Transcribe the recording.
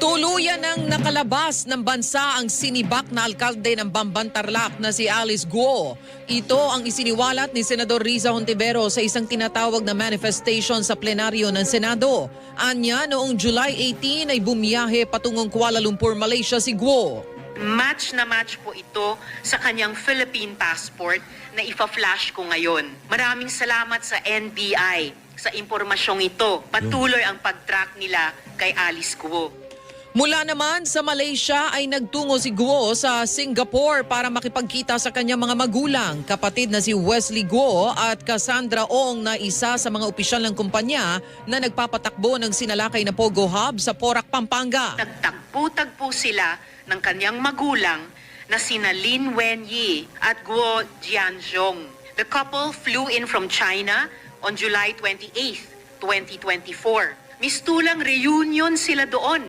Tuluyan ng nakalabas ng bansa ang sinibak na alkalde ng Bamban Tarlac na si Alice Guo. Ito ang isiniwalat ni Senador Riza Hontiveros sa isang tinatawag na manifestation sa plenaryo ng Senado. Anya, noong July 18 ay bumiyahe patungong Kuala Lumpur, Malaysia si Guo. Match na match po ito sa kanyang Philippine passport na ipa-flash ko ngayon. Maraming salamat sa NBI sa impormasyong ito. Patuloy ang pag-track nila kay Alice Guo. Mula naman sa Malaysia ay nagtungo si Guo sa Singapore para makipagkita sa kanyang mga magulang. Kapatid na si Wesley Guo at Cassandra Ong na isa sa mga opisyal ng kumpanya na nagpapatakbo ng sinalakay na Pogo Hub sa Porac, Pampanga. Nagtagpo-tagpo sila ng kanyang magulang na sina Lin Wenyi at Guo Jianzhong. The couple flew in from China on July 28, 2024. Mistulang reunion sila doon.